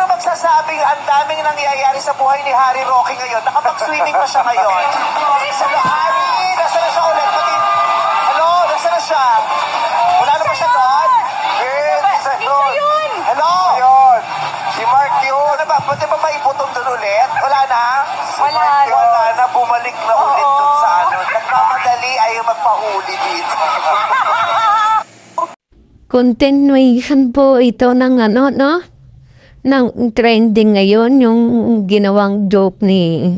Sino magsasabing ang daming nangyayari sa buhay ni Harry Roque ngayon? Nakapag-swimming pa siya ngayon. Hello, Harry! Nasa na siya ulit? Hello? Nasa na siya? Wala na ba siya doon? Hello? Yun. Si Mark yun. Ano ba? Pwede ba maiputong doon ulit? Wala na? Wala na. Bumalik na ulit doon sa ano. Nagmamadali ayaw magpahuli dito. Continuation po ito ng ano, no? Ng trending ngayon, yung ginawang joke ni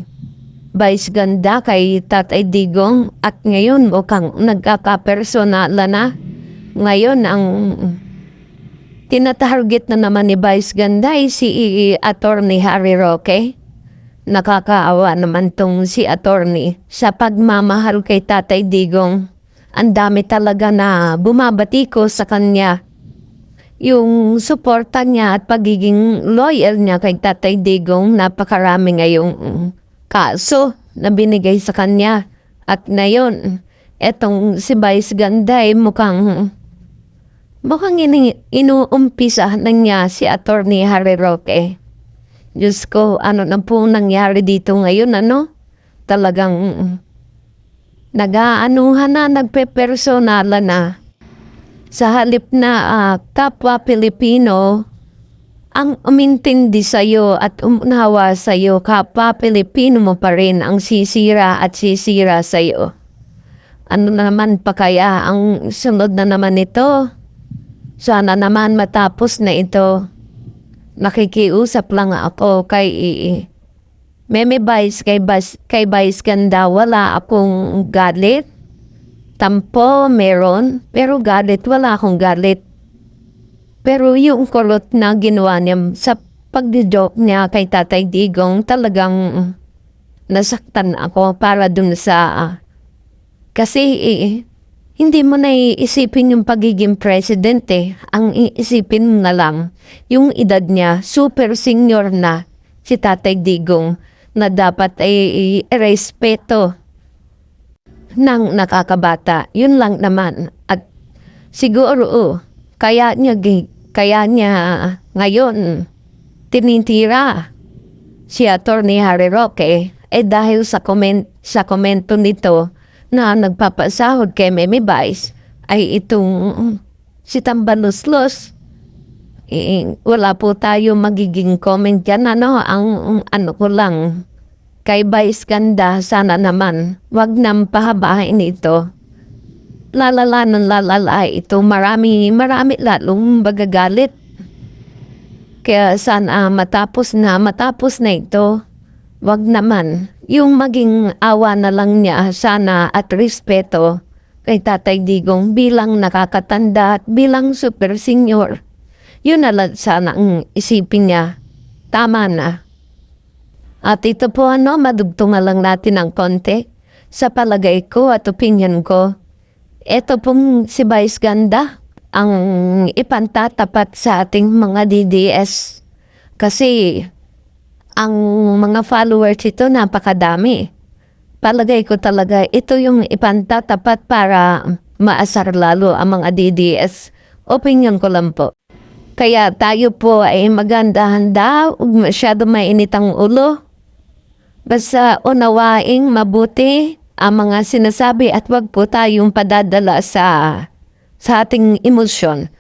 Vice Ganda kay Tatay Digong. At ngayon, mukhang nagkakapersonala na. Ngayon, ang tinatarget na naman ni Vice Ganda ay si Attorney Harry Roque. Nakakaawa naman tong si Attorney sa pagmamahal kay Tatay Digong. Ang dami talaga na bumabati ko sa kanya. Yung suporta niya at pagiging loyal niya kay Tatay Digong, napakarami ngayong kaso na binigay sa kanya. At ngayon, etong si Vice Ganda ay mukhang inuumpisa na niya si Attorney Harry Roque. Diyos ko, ano na po nangyari dito ngayon, ano? Talagang nag-aanuhan na, nagpe-personala na. Sa halip na kapwa Pilipino, ang umintindi sa'yo at umunawa sa'yo, kapwa Pilipino mo pa rin ang sisira at sisira sa'yo. Ano naman pa kaya ang sunod na naman ito? Sana naman matapos na ito. Nakikiusap lang ako kay Meme Vice, kay Vice Ganda, wala akong galit. Tampo, meron. Pero galit, wala akong galit. Pero yung kulot na ginawa niya sa pagdi-joke niya kay Tatay Digong, talagang nasaktan ako para dun sa... kasi hindi mo na iisipin yung pagiging president eh. Ang iisipin mo na lang, yung edad niya, super senior na si Tatay Digong, na dapat ay respeto ng nakakabata. Yun lang naman. At siguro, kaya niya ngayon tinitira si Attorney Harry Roque dahil sa komento nito na nagpapasahod kay Meme Vice ay itong si Tambaluslos. Wala po tayo magiging comment dyan. Ang ano ko lang, kay Vice Ganda, sana naman, wag nang pahabain ito. Lalala ito. Marami lalong bagagalit. Kaya sana matapos na ito. Wag naman. Yung maging awa na lang niya sana at respeto kay Tatay Digong bilang nakakatanda at bilang super senior. Yun na lang sana ang isipin niya. Tama na. At ito po madugtong na lang natin ng konti. Sa palagay ko at opinion ko, ito pong si Vice Ganda ang ipantatapat sa ating mga DDS. Kasi ang mga followers ito napakadami. Palagay ko talaga ito yung ipantatapat para maasar lalo ang mga DDS. Opinion ko lang po. Kaya tayo po ay maganda-handa, huwag masyado mainit ang ulo. Basta unawaing mabuti ang mga sinasabi at wag po tayong padadala sa ating emosyon.